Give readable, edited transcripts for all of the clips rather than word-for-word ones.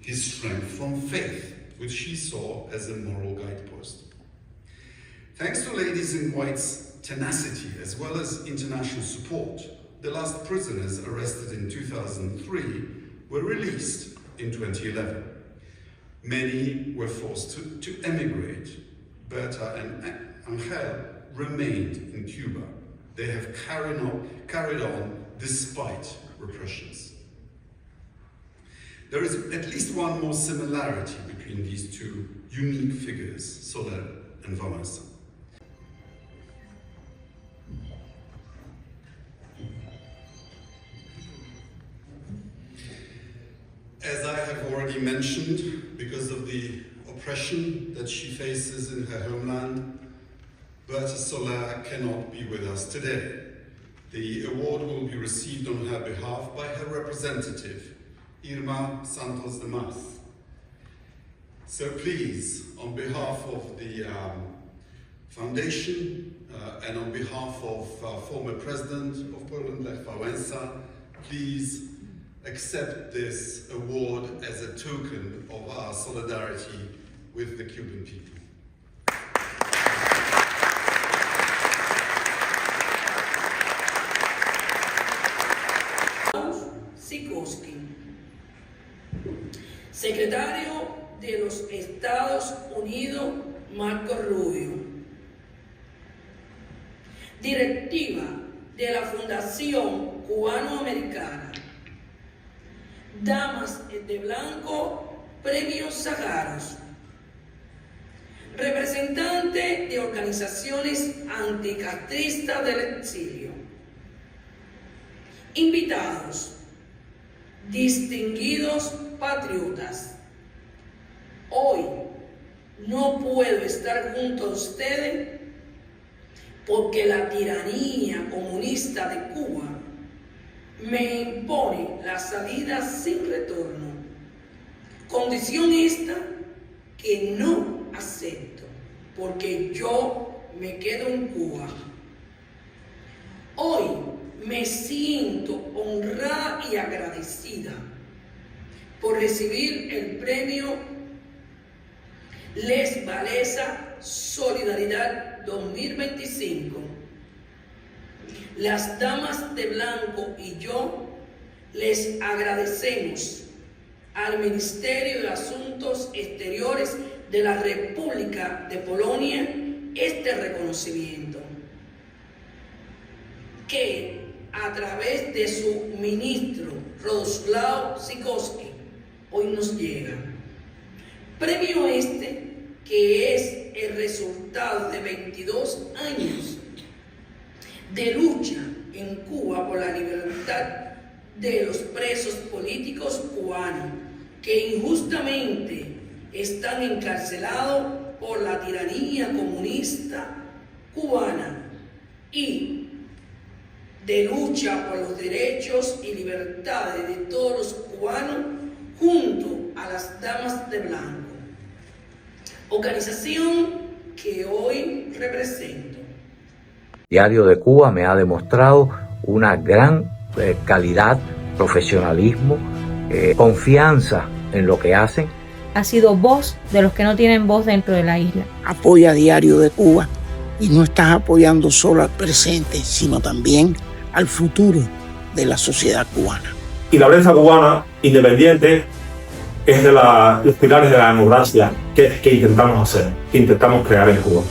his strength from faith, which she saw as a moral guidepost. Thanks to Ladies in White's tenacity as well as international support, the last prisoners arrested in 2003 were released in 2011. Many were forced to emigrate. Berta and Angel remained in Cuba. They have carried on despite repressions. There is at least one more similarity between these two unique figures, Soler and Walesa. As I have already mentioned, because of the oppression that she faces in her homeland, Berta Soler cannot be with us today. The award will be received on her behalf by her representative, Irma Santos de Mas. So please, on behalf of the Foundation and on behalf of former President of Poland, Lech Walesa, please accept this award as a token of our solidarity with the Cuban people. Sikorski, secretario de los Estados Unidos, Marco Rubio, directiva de la Fundación Cubano-Americana, Damas de Blanco, Premio Solidaridad Lech, representante de organizaciones anticastristas del exilio, invitados, distinguidos patriotas. Hoy no puedo estar junto a ustedes porque la tiranía comunista de Cuba me impone la salida sin retorno, condición esta que no acepto, porque yo me quedo en Cuba. Hoy me siento honrada y agradecida por recibir el Premio Lech Walesa Solidaridad 2025. Las damas de blanco y yo les agradecemos al Ministerio de Asuntos Exteriores de la República de Polonia este reconocimiento, que a través de su ministro Radoslaw Sikorski hoy nos llega. Premio este que es el resultado de 22 años de lucha en Cuba por la libertad de los presos políticos cubanos que injustamente están encarcelados por la tiranía comunista cubana y de lucha por los derechos y libertades de todos los cubanos junto a las damas de blanco, organización que hoy represento. Diario de Cuba me ha demostrado una gran calidad, profesionalismo, confianza en lo que hacen. Ha sido voz de los que no tienen voz dentro de la isla. Apoya a Diario de Cuba y no estás apoyando solo al presente, sino también al futuro de la sociedad cubana. Y la prensa cubana independiente es de los pilares de la democracia que intentamos hacer, que intentamos crear en Cuba.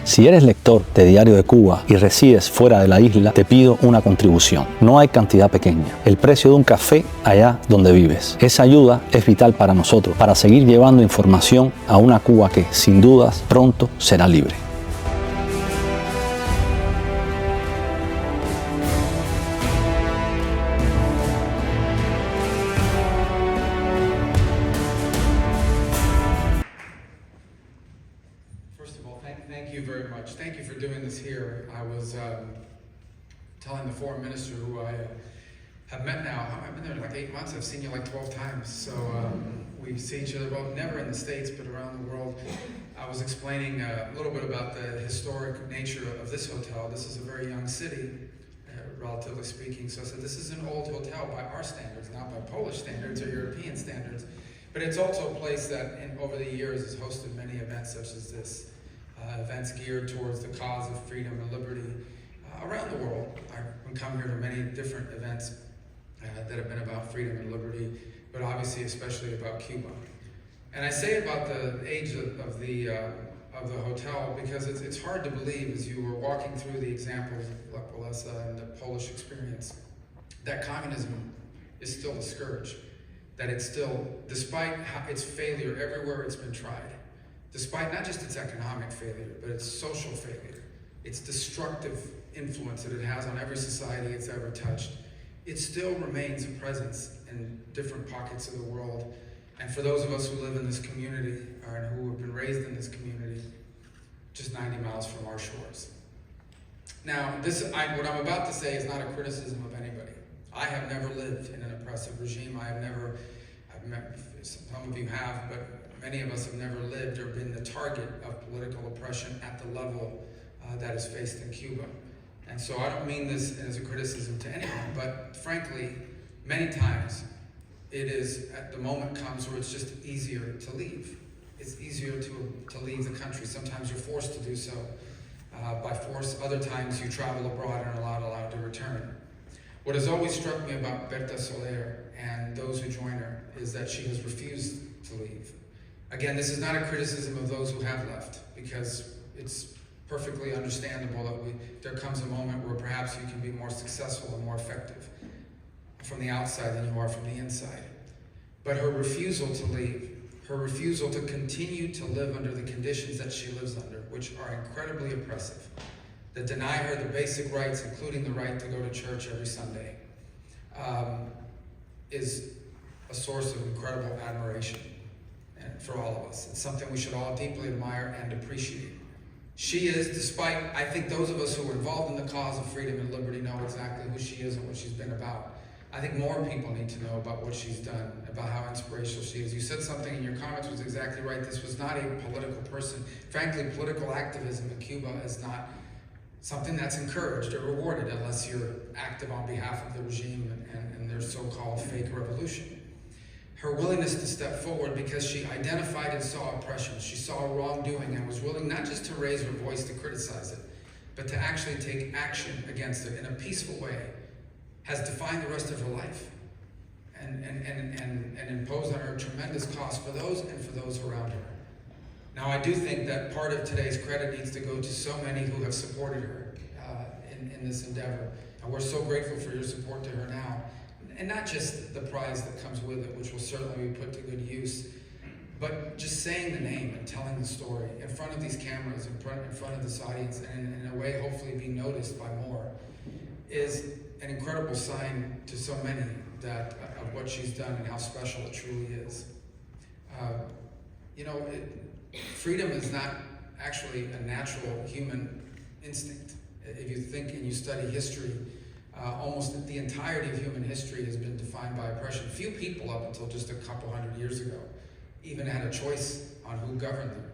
Si eres lector de Diario de Cuba y resides fuera de la isla, te pido una contribución. No hay cantidad pequeña. El precio de un café allá donde vives. Esa ayuda es vital para nosotros, para seguir llevando información a una Cuba que, sin dudas, pronto será libre. Thank you very much. Thank you for doing this here. I was telling the foreign minister, who I have met now, I've been there like 8 months, I've seen you like 12 times. So we've seen each other, well, never in the States, but around the world. I was explaining a little bit about the historic nature of this hotel. This is a very young city, relatively speaking. So I said, this is an old hotel by our standards, not by Polish standards or European standards. But it's also a place that over the years has hosted many events such as this, events geared towards the cause of freedom and liberty around the world. I've come here to many different events that have been about freedom and liberty, but obviously especially about Cuba. And I say about the age of the hotel because it's hard to believe as you were walking through the examples of Lech Walesa and the Polish experience that communism is still a scourge, that it's still, despite its failure everywhere it's been tried, despite not just its economic failure, but its social failure, its destructive influence that it has on every society it's ever touched, it still remains a presence in different pockets of the world. And for those of us who live in this community, or who have been raised in this community, just 90 miles from our shores. Now, what I'm about to say is not a criticism of anybody. I have never lived in an oppressive regime. Some of you have, but many of us have never lived or been the target of political oppression at the level that is faced in Cuba. And so I don't mean this as a criticism to anyone, but frankly, many times the moment comes where it's just easier to leave. It's easier to leave the country. Sometimes you're forced to do so by force. Other times you travel abroad and are allowed to return. What has always struck me about Berta and those who join her is that she has refused to leave. Again, this is not a criticism of those who have left, because it's perfectly understandable that there comes a moment where perhaps you can be more successful and more effective from the outside than you are from the inside. But her refusal to leave, her refusal to continue to live under the conditions that she lives under, which are incredibly oppressive, that deny her the basic rights, including the right to go to church every Sunday, is a source of incredible admiration for all of us. It's something we should all deeply admire and appreciate. She is, despite, I think those of us who are involved in the cause of freedom and liberty know exactly who she is and what she's been about. I think more people need to know about what she's done, about how inspirational she is. You said something in your comments was exactly right. This was not a political person. Frankly, political activism in Cuba is not something that's encouraged or rewarded unless you're active on behalf of the regime and their so-called fake revolution. Her willingness to step forward because she identified and saw oppression, she saw wrongdoing and was willing not just to raise her voice to criticize it, but to actually take action against it in a peaceful way, has defined the rest of her life and imposed on her tremendous cost for those and for those around her. Now, I do think that part of today's credit needs to go to so many who have supported her in this endeavor. And we're so grateful for your support to her now. And not just the prize that comes with it, which will certainly be put to good use, but just saying the name and telling the story in front of these cameras, in front of this audience, and in a way hopefully being noticed by more, is an incredible sign to so many of what she's done and how special it truly is. Freedom is not actually a natural human instinct. If you think and you study history, almost the entirety of human history has been defined by oppression. Few people up until just a couple hundred years ago even had a choice on who governed them.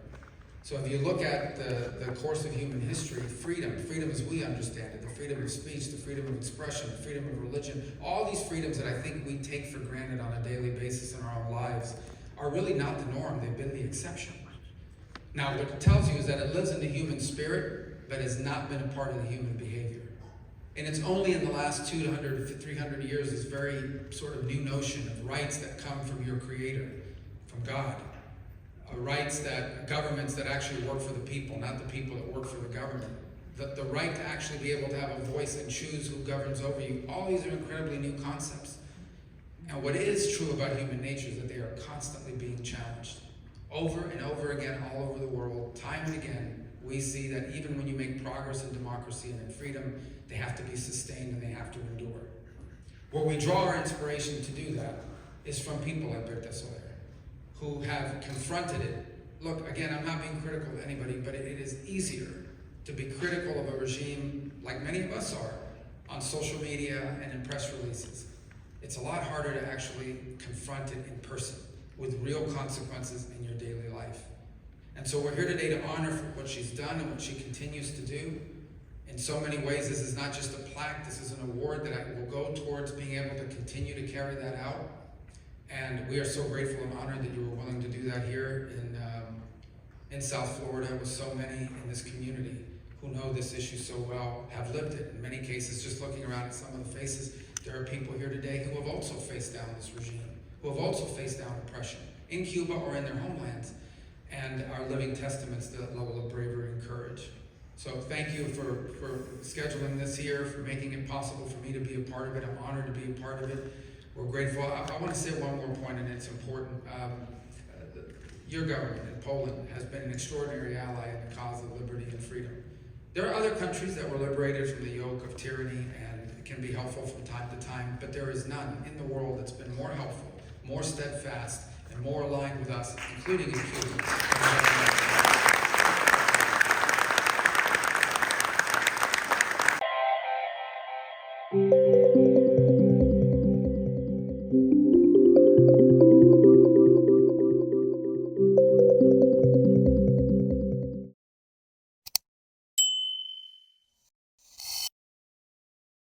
So if you look at the course of human history, freedom as we understand it, the freedom of speech, the freedom of expression, the freedom of religion, all these freedoms that I think we take for granted on a daily basis in our own lives are really not the norm, they've been the exception. Now, what it tells you is that it lives in the human spirit, but has not been a part of the human behavior. And it's only in the last 200, 300 years, this very sort of new notion of rights that come from your creator, from God. Rights that governments that actually work for the people, not the people that work for the government. The right to actually be able to have a voice and choose who governs over you. All these are incredibly new concepts. And what is true about human nature is that they are constantly being challenged. Over and over again, all over the world, time and again, we see that even when you make progress in democracy and in freedom, they have to be sustained and they have to endure. Where we draw our inspiration to do that is from people like Berta who have confronted it. Look, again, I'm not being critical of anybody, but it is easier to be critical of a regime, like many of us are, on social media and in press releases. It's a lot harder to actually confront it in person with real consequences in your daily life. And so we're here today to honor what she's done and what she continues to do. In so many ways, this is not just a plaque, this is an award that will go towards being able to continue to carry that out. And we are so grateful and honored that you were willing to do that here in South Florida with so many in this community who know this issue so well, have lived it. In many cases, just looking around at some of the faces, there are people here today who have also faced down this regime, who have also faced down oppression in Cuba or in their homelands, and are living testaments to that level of bravery and courage. So thank you for scheduling this here, for making it possible for me to be a part of it. I'm honored to be a part of it. We're grateful. I want to say one more point, and it's important. Your government in Poland has been an extraordinary ally in the cause of liberty and freedom. There are other countries that were liberated from the yoke of tyranny and can be helpful from time to time, but there is none in the world that's been more helpful, more steadfast, and more aligned with us, including in Cuba.